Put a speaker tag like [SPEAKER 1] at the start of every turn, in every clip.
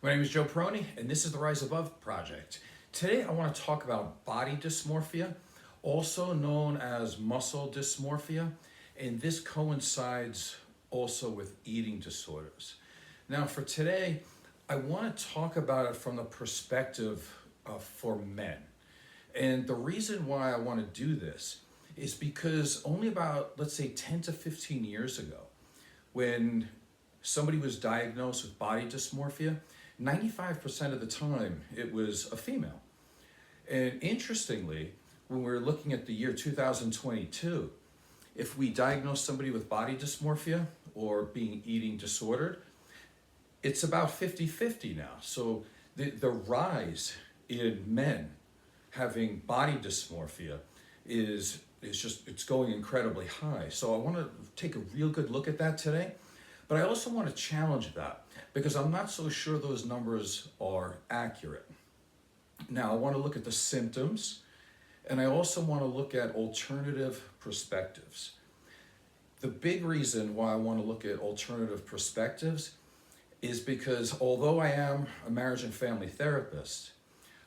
[SPEAKER 1] My name is Joe Peroni, and this is the Rise Above Project. Today I want to talk about body dysmorphia, also known as muscle dysmorphia, and this coincides also with eating disorders. Now for today, I want to talk about it from the perspective for men. And the reason why I want to do this is because only about, let's say, 10 to 15 years ago, when somebody was diagnosed with body dysmorphia, 95% of the time it was a female. And interestingly, when we're looking at the year 2022, if we diagnose somebody with body dysmorphia or being eating disordered, it's about 50-50 now. So the rise in men having body dysmorphia is just, it's going incredibly high. So I want to take a real good look at that today. But I also want to challenge that because I'm not so sure those numbers are accurate. Now, I want to look at the symptoms, and I also want to look at alternative perspectives. The big reason why I want to look at alternative perspectives is because although I am a marriage and family therapist,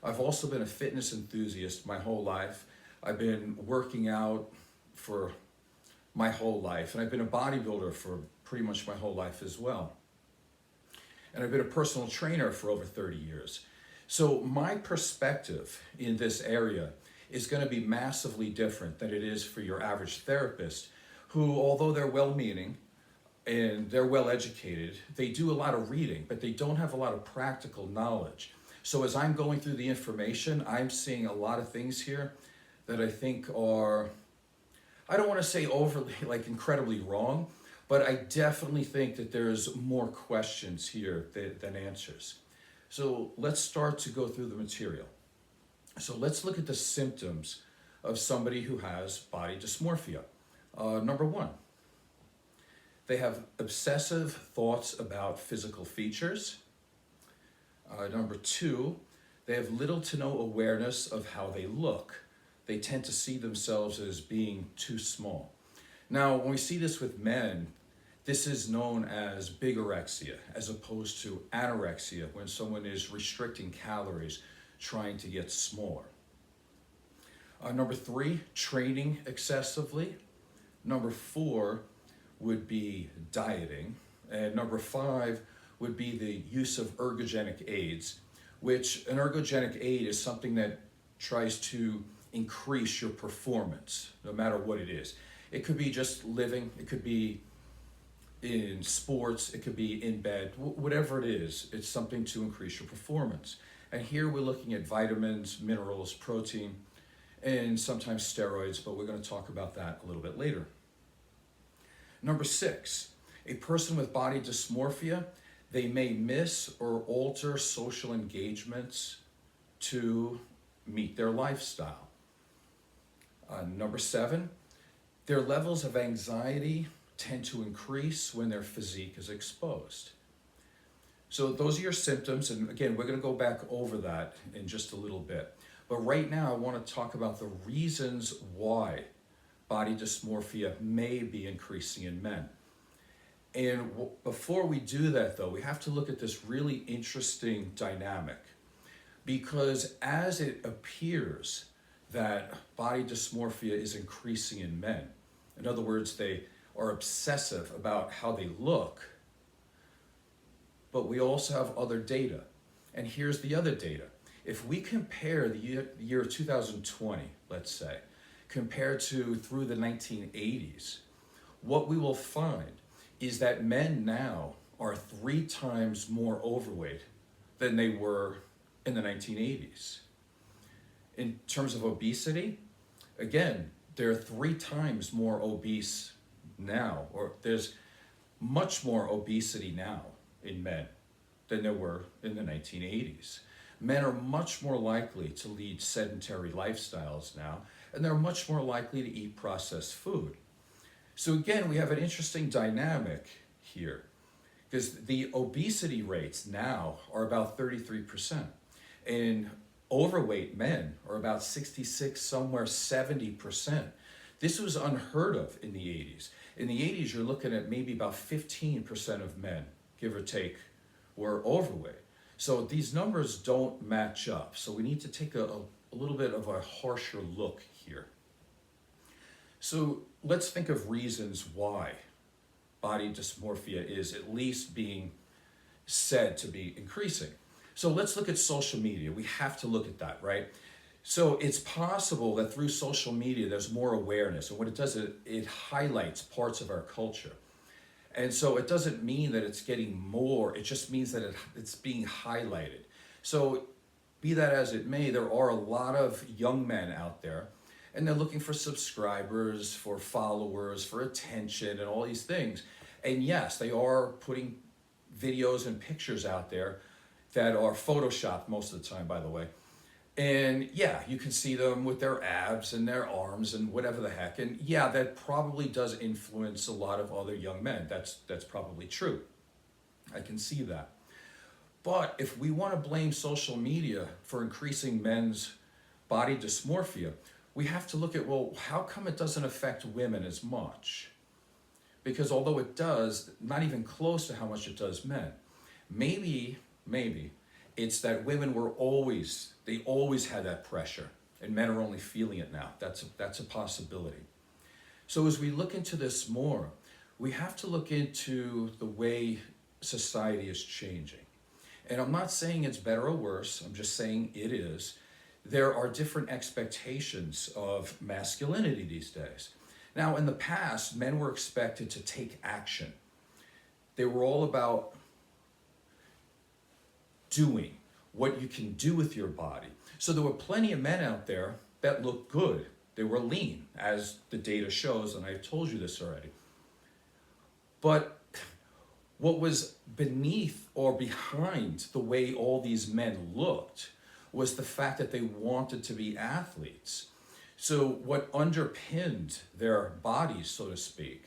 [SPEAKER 1] I've also been a fitness enthusiast my whole life. I've been working out for my whole life, and I've been a bodybuilder for pretty much my whole life as well. And I've been a personal trainer for over 30 years. So my perspective in this area is going to be massively different than it is for your average therapist who, although they're well-meaning and they're well-educated, they do a lot of reading, but they don't have a lot of practical knowledge. So as I'm going through the information, I'm seeing a lot of things here that I think are, I don't want to say overly, incredibly wrong, but I definitely think that there's more questions here than answers. So let's start to go through the material. So let's look at the symptoms of somebody who has body dysmorphia. Number one, they have obsessive thoughts about physical features. Number two, they have little to no awareness of how they look. They tend to see themselves as being too small. Now, when we see this with men, this is known as bigorexia, as opposed to anorexia, when someone is restricting calories, trying to get smaller. Number three, training excessively. Number four would be dieting. And number five would be the use of ergogenic aids, which an ergogenic aid is something that tries to increase your performance, no matter what it is. It could be just living, it could be in sports, it could be in bed, whatever it is, it's something to increase your performance. And here we're looking at vitamins, minerals, protein, and sometimes steroids, but we're going to talk about that a little bit later. Number six, a person with body dysmorphia, they may miss or alter social engagements to meet their lifestyle. Number seven, their levels of anxiety tend to increase when their physique is exposed. So those are your symptoms, and again, we're going to go back over that in just a little bit. But right now, I want to talk about the reasons why body dysmorphia may be increasing in men. And before we do that, though, we have to look at this really interesting dynamic, because as it appears that body dysmorphia is increasing in men, in other words, they are obsessive about how they look, but we also have other data. And here's the other data. If we compare the year 2020, let's say, compared to through the 1980s, what we will find is that men now are 3 times more overweight than they were in the 1980s. In terms of obesity, again, they're 3 times more obese now, or there's much more obesity now in men than there were in the 1980s. Men are much more likely to lead sedentary lifestyles now, and they're much more likely to eat processed food. So again, we have an interesting dynamic here, because the obesity rates now are about 33%, and overweight men are about 66, somewhere 70%. This was unheard of in the 80s. In the 80s, you're looking at maybe about 15% of men, give or take, were overweight. So these numbers don't match up. So we need to take a little bit of a harsher look here. So let's think of reasons why body dysmorphia is at least being said to be increasing. So let's look at social media. We have to look at that, right? So it's possible that through social media, there's more awareness. And what it does, it highlights parts of our culture. And so it doesn't mean that it's getting more, it just means that it's being highlighted. So be that as it may, there are a lot of young men out there, and they're looking for subscribers, for followers, for attention, and all these things. And yes, they are putting videos and pictures out there that are photoshopped most of the time, by the way. And yeah, you can see them with their abs and their arms and whatever the heck. And yeah, that probably does influence a lot of other young men. That's probably true. I can see that. But if we want to blame social media for increasing men's body dysmorphia, we have to look at, well, how come it doesn't affect women as much? Because although it does, not even close to how much it does men. Maybe it's that women they always had that pressure, and men are only feeling it now. That's a possibility. So as we look into this more, we have to look into the way society is changing. And I'm not saying it's better or worse, I'm just saying it is. There are different expectations of masculinity these days. Now, in the past, men were expected to take action. They were all about doing what you can do with your body. So there were plenty of men out there that looked good. They were lean, as the data shows, and I've told you this already. But what was beneath or behind the way all these men looked was the fact that they wanted to be athletes. So what underpinned their bodies, so to speak,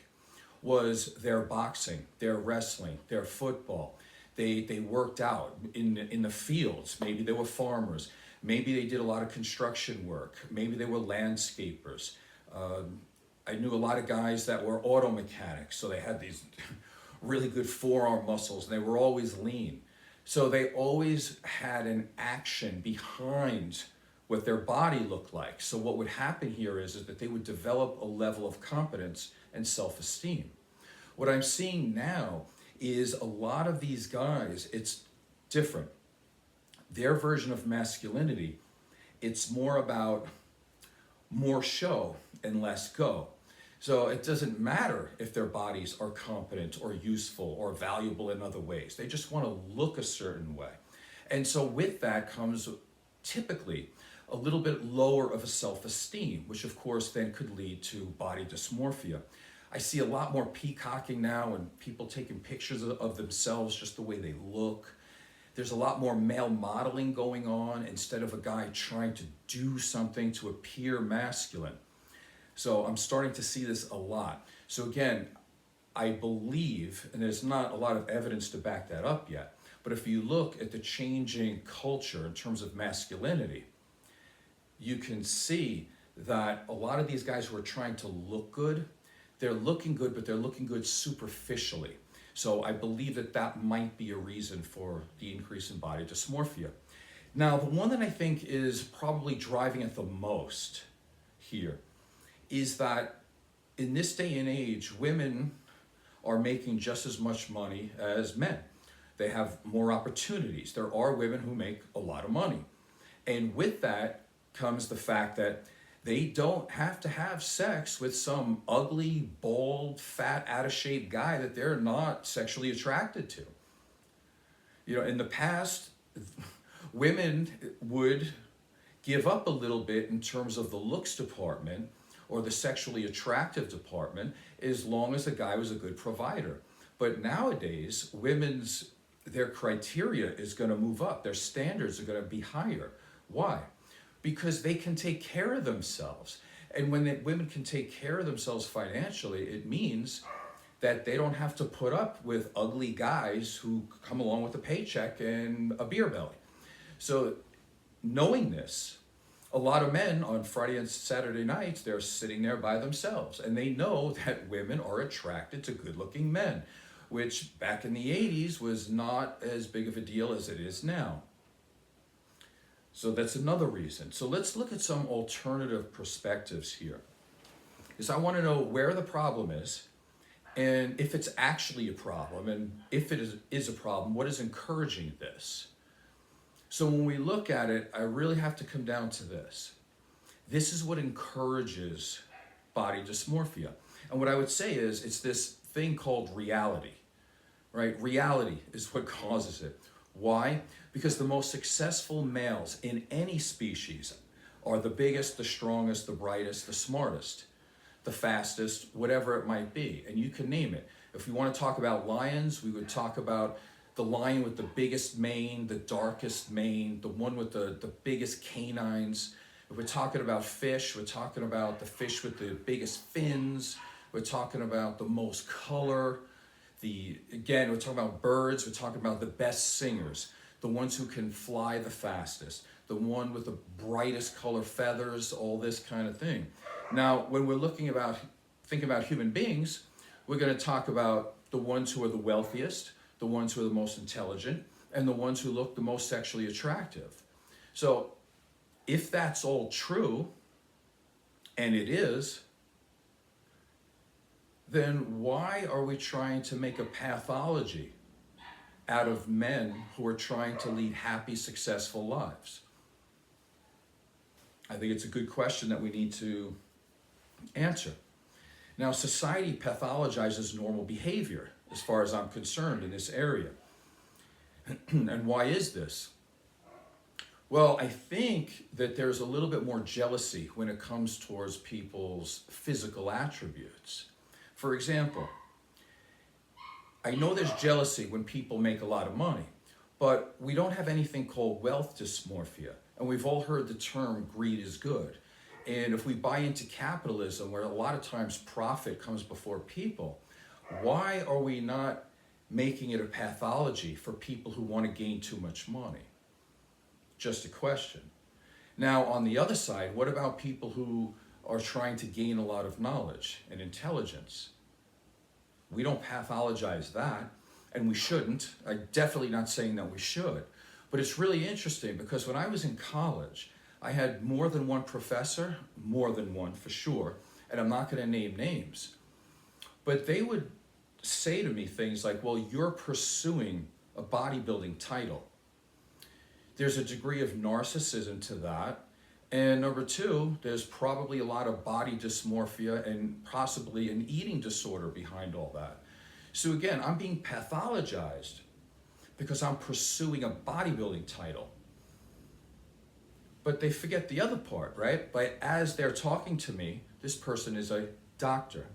[SPEAKER 1] was their boxing, their wrestling, their football. They worked out in the fields. Maybe they were farmers. Maybe they did a lot of construction work. Maybe they were landscapers. I knew a lot of guys that were auto mechanics, so they had these really good forearm muscles, and they were always lean. So they always had an action behind what their body looked like. So what would happen here is that they would develop a level of competence and self-esteem. What I'm seeing now is a lot of these guys, it's different. Their version of masculinity, it's more about more show and less go. So it doesn't matter if their bodies are competent or useful or valuable in other ways. They just want to look a certain way. And so with that comes typically a little bit lower of a self-esteem, which of course then could lead to body dysmorphia. I see a lot more peacocking now and people taking pictures of themselves just the way they look. There's a lot more male modeling going on instead of a guy trying to do something to appear masculine. So I'm starting to see this a lot. So again, I believe, and there's not a lot of evidence to back that up yet, but if you look at the changing culture in terms of masculinity, you can see that a lot of these guys who are trying to look good, they're looking good, but they're looking good superficially. So I believe that that might be a reason for the increase in body dysmorphia. Now, the one that I think is probably driving it the most here is that in this day and age, women are making just as much money as men. They have more opportunities. There are women who make a lot of money. And with that comes the fact that they don't have to have sex with some ugly, bald, fat, out of shape guy that they're not sexually attracted to. You know, in the past, women would give up a little bit in terms of the looks department or the sexually attractive department as long as the guy was a good provider. But nowadays, their criteria is going to move up. Their standards are going to be higher. Why? Because they can take care of themselves. And when women can take care of themselves financially, it means that they don't have to put up with ugly guys who come along with a paycheck and a beer belly. So knowing this, a lot of men on Friday and Saturday nights, they're sitting there by themselves, and they know that women are attracted to good-looking men. which back in the 80s was not as big of a deal as it is now. So that's another reason. So let's look at some alternative perspectives here. Because I want to know where the problem is, and if it's actually a problem, and if it is a problem, what is encouraging this? So when we look at it, I really have to come down to this. This is what encourages body dysmorphia. And what I would say is, it's this thing called reality, right? Reality is what causes it. Why? Because the most successful males in any species are the biggest, the strongest, the brightest, the smartest, the fastest, whatever it might be. And you can name it. If we want to talk about lions, we would talk about the lion with the biggest mane, the darkest mane, the one with the biggest canines. If we're talking about fish, we're talking about the fish with the biggest fins. We're talking about the most color. Again, we're talking about birds. We're talking about the best singers, the ones who can fly the fastest, the one with the brightest color feathers, all this kind of thing. Now, when we're thinking about human beings, we're going to talk about the ones who are the wealthiest, the ones who are the most intelligent, and the ones who look the most sexually attractive. So if that's all true, and it is, then why are we trying to make a pathology out of men who are trying to lead happy, successful lives? I think it's a good question that we need to answer. Now, society pathologizes normal behavior, as far as I'm concerned, in this area. And why is this? Well, I think that there's a little bit more jealousy when it comes towards people's physical attributes. For example, I know there's jealousy when people make a lot of money, but we don't have anything called wealth dysmorphia. And we've all heard the term greed is good. And if we buy into capitalism, where a lot of times profit comes before people, why are we not making it a pathology for people who want to gain too much money? Just a question. Now, on the other side, what about people who are trying to gain a lot of knowledge and intelligence? We don't pathologize that, and we shouldn't. I'm definitely not saying that we should. But it's really interesting because when I was in college, I had more than one professor, more than one for sure, and I'm not going to name names. But they would say to me things like, well, you're pursuing a bodybuilding title. There's a degree of narcissism to that. And number two, there's probably a lot of body dysmorphia and possibly an eating disorder behind all that. So again, I'm being pathologized because I'm pursuing a bodybuilding title. But they forget the other part, right? But as they're talking to me, this person is a doctor.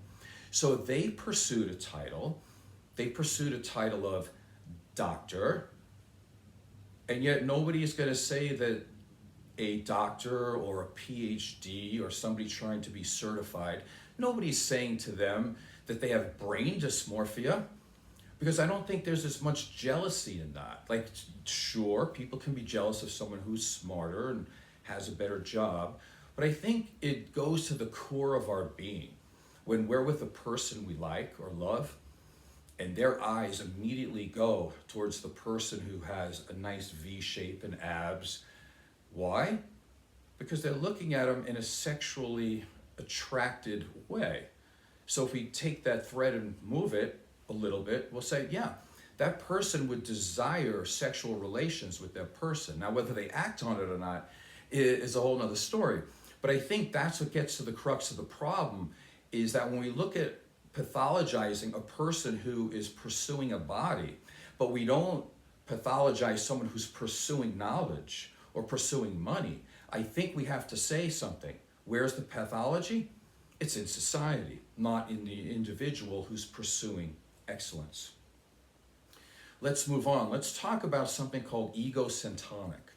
[SPEAKER 1] So they pursued a title. They pursued a title of doctor. And yet nobody is going to say that a doctor or a PhD or somebody trying to be certified, nobody's saying to them that they have brain dysmorphia, because I don't think there's as much jealousy in that. Like, sure, people can be jealous of someone who's smarter and has a better job, but I think it goes to the core of our being. When we're with a person we like or love, and their eyes immediately go towards the person who has a nice V shape and abs. Why? Because they're looking at them in a sexually attracted way. So if we take that thread and move it a little bit, we'll say, yeah, that person would desire sexual relations with that person. Now, whether they act on it or not is a whole nother story. But I think that's what gets to the crux of the problem, is that when we look at pathologizing a person who is pursuing a body, but we don't pathologize someone who's pursuing knowledge or pursuing money, I think we have to say something. Where's the pathology? It's in society, not in the individual who's pursuing excellence. Let's move on. Let's talk about something called egocentric.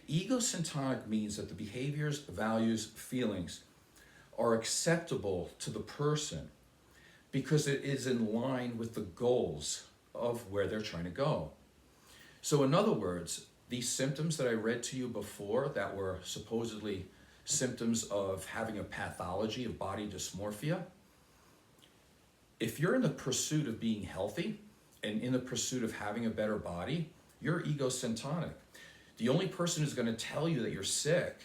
[SPEAKER 1] Egocentric means that the behaviors, values, feelings are acceptable to the person because it is in line with the goals of where they're trying to go. So in other words, these symptoms that I read to you before that were supposedly symptoms of having a pathology of body dysmorphia, if you're in the pursuit of being healthy, and in the pursuit of having a better body, you're egocentric. The only person who's going to tell you that you're sick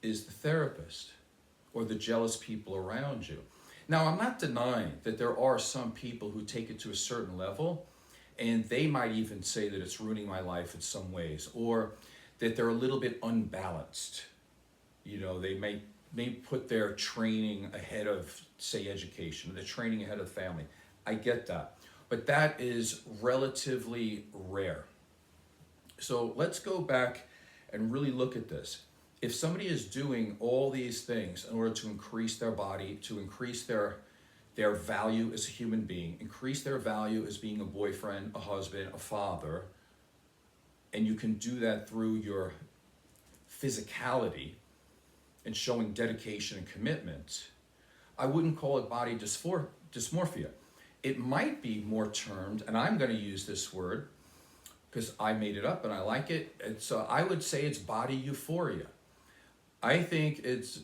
[SPEAKER 1] is the therapist or the jealous people around you. Now, I'm not denying that there are some people who take it to a certain level, and they might even say that it's ruining my life in some ways, or that they're a little bit unbalanced. You know, they may put their training ahead of, say, education, their training ahead of family. I get that. But that is relatively rare. So let's go back and really look at this. If somebody is doing all these things in order to increase their body, to increase their value as a human being, increase their value as being a boyfriend, a husband, a father, and you can do that through your physicality and showing dedication and commitment, I wouldn't call it body dysmorphia. It might be more termed, and I'm going to use this word because I made it up and I like it. And so I would say it's body euphoria. I think it's,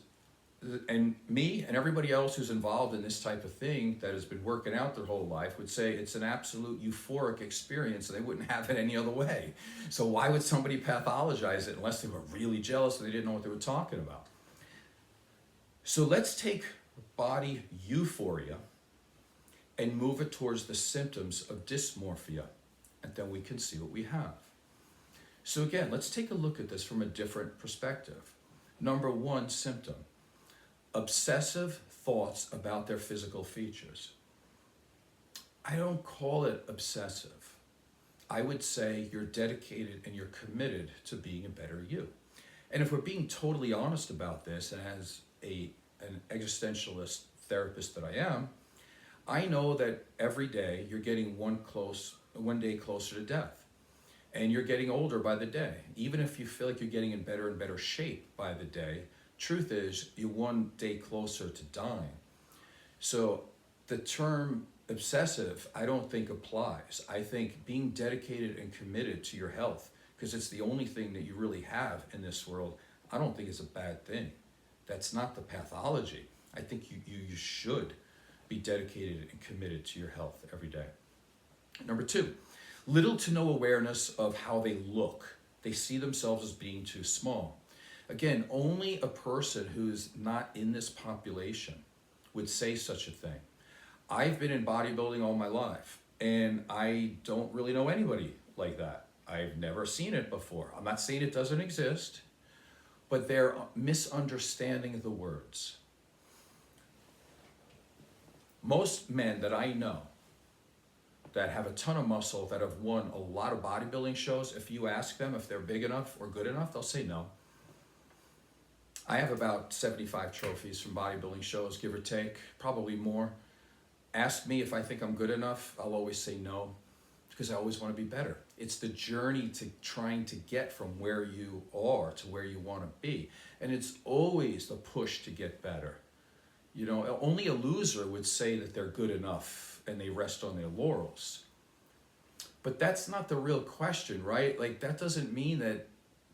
[SPEAKER 1] and me and everybody else who's involved in this type of thing that has been working out their whole life would say it's an absolute euphoric experience and they wouldn't have it any other way. So why would somebody pathologize it unless they were really jealous and they didn't know what they were talking about? So let's take body euphoria and move it towards the symptoms of dysmorphia, and then we can see what we have. So again, let's take a look at this from a different perspective. Number one symptom, obsessive thoughts about their physical features. I don't call it obsessive. I would say you're dedicated and you're committed to being a better you. And if we're being totally honest about this, and as an existentialist therapist that I am, I know that every day you're getting one day closer to death. And you're getting older by the day. Even if you feel like you're getting in better and better shape by the day, truth is you're one day closer to dying. So the term obsessive, I don't think applies. I think being dedicated and committed to your health, because it's the only thing that you really have in this world, I don't think it's a bad thing. That's not the pathology. I think you should be dedicated and committed to your health every day. Number two, little to no awareness of how they look. They see themselves as being too small. Again, only a person who's not in this population would say such a thing. I've been in bodybuilding all my life, and I don't really know anybody like that. I've never seen it before. I'm not saying it doesn't exist, but they're misunderstanding the words. Most men that I know that have a ton of muscle, that have won a lot of bodybuilding shows, if you ask them if they're big enough or good enough, they'll say no. I have about 75 trophies from bodybuilding shows, give or take, probably more. Ask me if I think I'm good enough, I'll always say no, because I always want to be better. It's the journey to trying to get from where you are to where you want to be. And it's always the push to get better. You know, only a loser would say that they're good enough and they rest on their laurels. But that's not the real question, right? Like, that doesn't mean that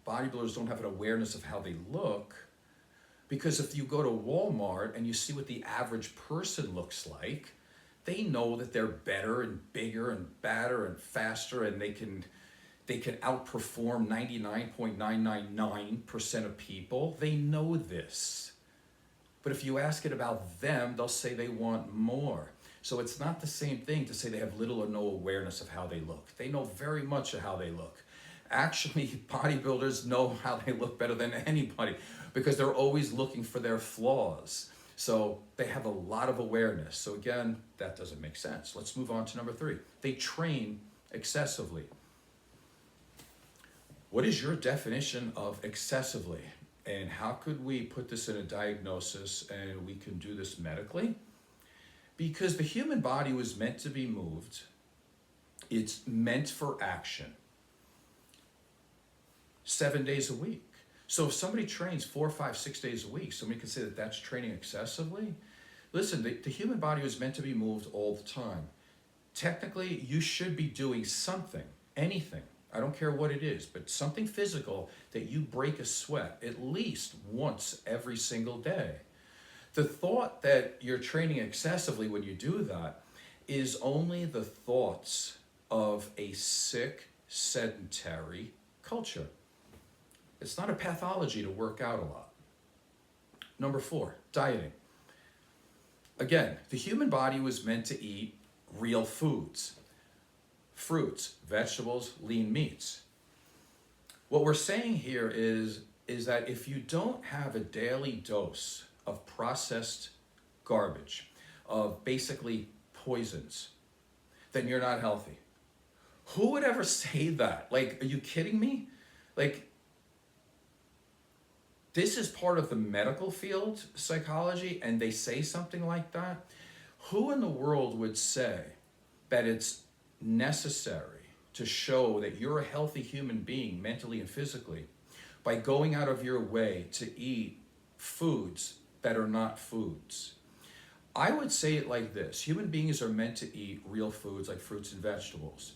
[SPEAKER 1] bodybuilders don't have an awareness of how they look. Because if you go to Walmart and you see what the average person looks like, they know that they're better and bigger and badder and faster, and they can outperform 99.999% of people. They know this. But if you ask it about them, they'll say they want more. So it's not the same thing to say they have little or no awareness of how they look. They know very much of how they look. Actually, bodybuilders know how they look better than anybody because they're always looking for their flaws. So they have a lot of awareness. So again, that doesn't make sense. Let's move on to number three. They train excessively. What is your definition of excessively? And how could we put this in a diagnosis and we can do this medically? Because the human body was meant to be moved. It's meant for action. 7 days a week. So if somebody trains 4, 5, 6 days a week, somebody can say that that's training excessively. Listen, the human body was meant to be moved all the time. Technically, you should be doing something, anything. I don't care what it is, but something physical that you break a sweat at least once every single day. The thought that you're training excessively when you do that is only the thoughts of a sick, sedentary culture. It's not a pathology to work out a lot. Number 4, dieting. Again, the human body was meant to eat real foods. Fruits, vegetables, lean meats. What we're saying here is that if you don't have a daily dose of processed garbage, of basically poisons, then you're not healthy. Who would ever say that? Like, are you kidding me? Like, this is part of the medical field, psychology, and they say something like that. Who in the world would say that it's necessary to show that you're a healthy human being mentally and physically by going out of your way to eat foods that are not foods? I would say it like this. Human beings are meant to eat real foods like fruits and vegetables.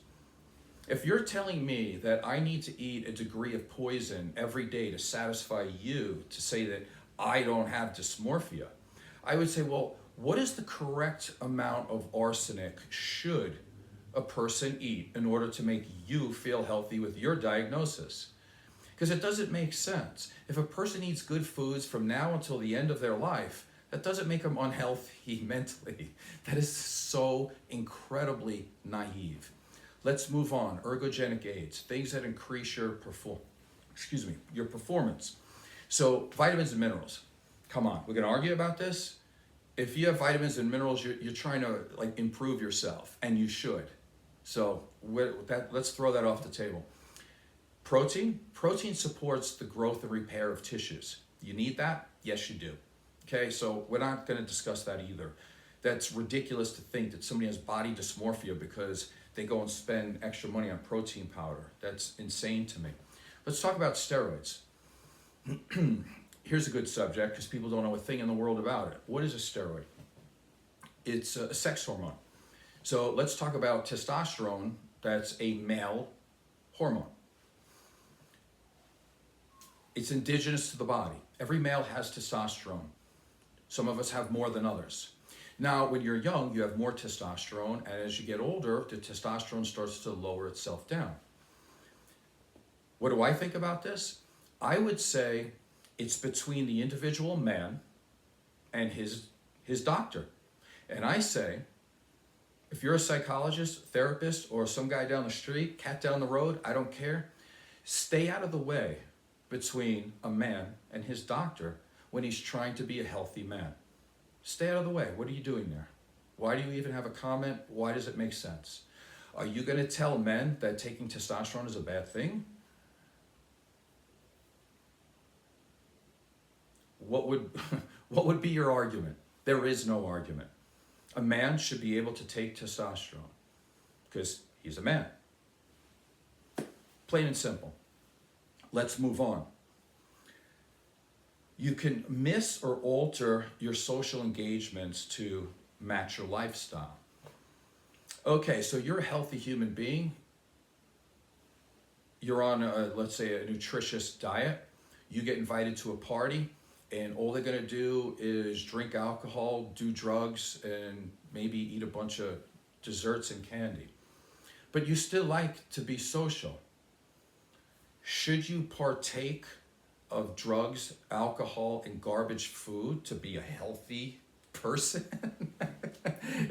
[SPEAKER 1] If you're telling me that I need to eat a degree of poison every day to satisfy you, to say that I don't have dysmorphia, I would say, well, what is the correct amount of arsenic should a person eat in order to make you feel healthy with your diagnosis? Because it doesn't make sense. If a person eats good foods from now until the end of their life, that doesn't make them unhealthy mentally. That is so incredibly naive. Let's move on. Ergogenic aids, things that increase your performance. So vitamins and minerals. Come on, we're gonna argue about this? If you have vitamins and minerals, you're trying to like improve yourself, and you should. So let's throw that off the table. Protein supports the growth and repair of tissues. You need that? Yes, you do. Okay, so we're not gonna discuss that either. That's ridiculous to think that somebody has body dysmorphia because they go and spend extra money on protein powder. That's insane to me. Let's talk about steroids. Here's a good subject because people don't know a thing in the world about it. What is a steroid? It's a sex hormone. So let's talk about testosterone. That's a male hormone. It's indigenous to the body. Every male has testosterone. Some of us have more than others. Now, when you're young, you have more testosterone, and as you get older, the testosterone starts to lower itself down. What do I think about this? I would say it's between the individual man and his doctor. And I say, if you're a psychologist, therapist, or some guy down the street, cat down the road, I don't care, stay out of the way between a man and his doctor when he's trying to be a healthy man. Stay out of the way. What are you doing there? Why do you even have a comment? Why does it make sense? Are you going to tell men that taking testosterone is a bad thing? What would be your argument? There is no argument. A man should be able to take testosterone because he's a man. Plain and simple. Let's move on. You can miss or alter your social engagements to match your lifestyle. Okay, so you're a healthy human being. You're on, let's say, a nutritious diet. You get invited to a party, and all they're going to do is drink alcohol, do drugs, and maybe eat a bunch of desserts and candy. But you still like to be social. Should you partake of drugs, alcohol, and garbage food to be a healthy person?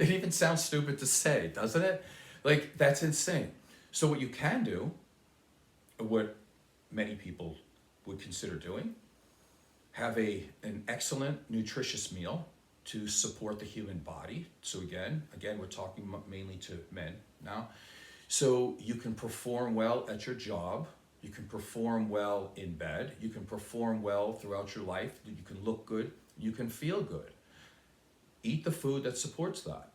[SPEAKER 1] It even sounds stupid to say, doesn't it? Like, that's insane. So what you can do, what many people would consider doing, have an excellent nutritious meal to support the human body. So again, we're talking mainly to men now. So you can perform well at your job. You can perform well in bed. You can perform well throughout your life. You can look good. You can feel good. Eat the food that supports that.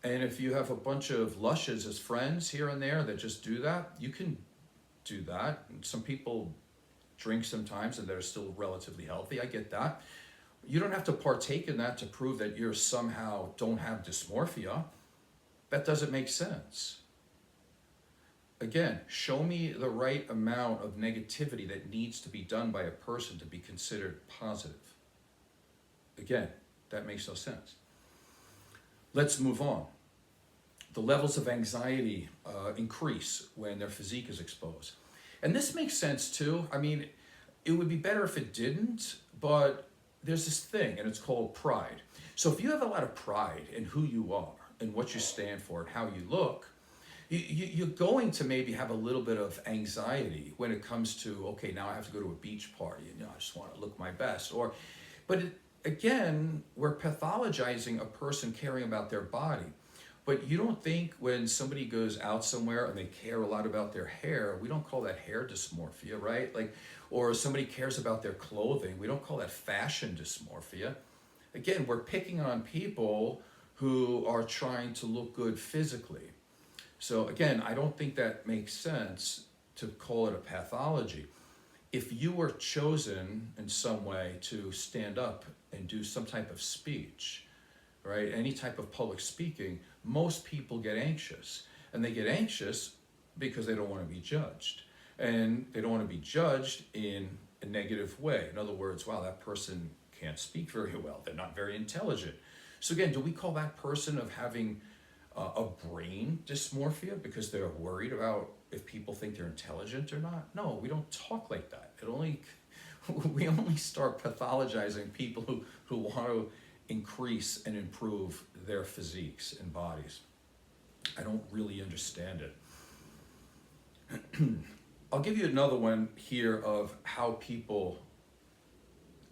[SPEAKER 1] And if you have a bunch of lushes as friends here and there that just do that, you can do that. And some people drink sometimes and they're still relatively healthy. I get that. You don't have to partake in that to prove that you're somehow don't have dysmorphia. That doesn't make sense. Again, show me the right amount of negativity that needs to be done by a person to be considered positive. Again, that makes no sense. Let's move on. the levels of anxiety increase when their physique is exposed. And this makes sense too. I mean, it would be better if it didn't, but there's this thing, and it's called pride. So if you have a lot of pride in who you are and what you stand for and how you look, you're going to maybe have a little bit of anxiety when it comes to, okay, now I have to go to a beach party and I just want to look my best. Again, we're pathologizing a person caring about their body. But you don't think when somebody goes out somewhere and they care a lot about their hair, we don't call that hair dysmorphia, right? Or somebody cares about their clothing, we don't call that fashion dysmorphia. Again, we're picking on people who are trying to look good physically. So again, I don't think that makes sense to call it a pathology. If you were chosen in some way to stand up and do some type of speech, right, any type of public speaking, most people get anxious. And they get anxious because they don't want to be judged. And they don't want to be judged in a negative way. In other words, wow, that person can't speak very well. They're not very intelligent. So again, do we call that person of having a brain dysmorphia because they're worried about if people think they're intelligent or not? No, we don't talk like that. We only start pathologizing people who want to increase and improve their physiques and bodies. I don't really understand it. I'll give you another one here of how people,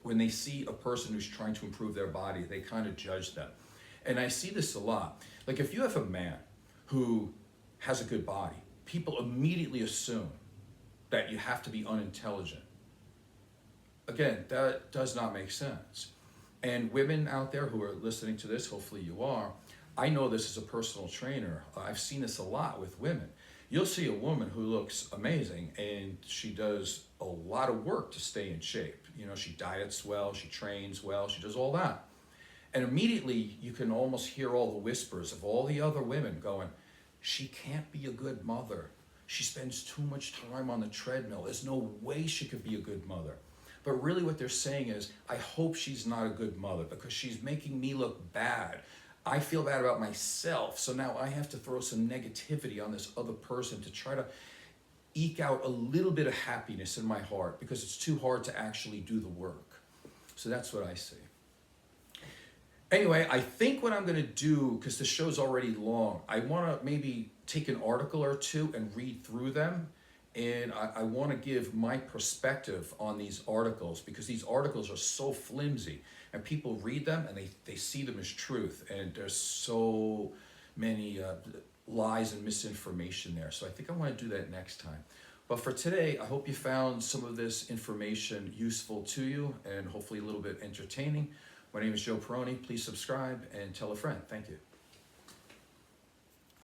[SPEAKER 1] when they see a person who's trying to improve their body, they kind of judge them. And I see this a lot. Like if you have a man who has a good body, people immediately assume that you have to be unintelligent. Again, that does not make sense. And women out there who are listening to this, hopefully you are, I know this as a personal trainer. I've seen this a lot with women. You'll see a woman who looks amazing and she does a lot of work to stay in shape. You know, she diets well, she trains well, she does all that. And immediately you can almost hear all the whispers of all the other women going, she can't be a good mother. She spends too much time on the treadmill. There's no way she could be a good mother. But really what they're saying is, I hope she's not a good mother because she's making me look bad. I feel bad about myself, so now I have to throw some negativity on this other person to try to eke out a little bit of happiness in my heart because it's too hard to actually do the work. So that's what I see. Anyway, I think what I'm going to do, because the show's already long, I want to maybe take an article or two and read through them. And I want to give my perspective on these articles because these articles are so flimsy and people read them and they see them as truth. And there's so many lies and misinformation there. So I think I want to do that next time. But for today, I hope you found some of this information useful to you and hopefully a little bit entertaining. My name is Joe Peroni. Please subscribe and tell a friend. Thank you.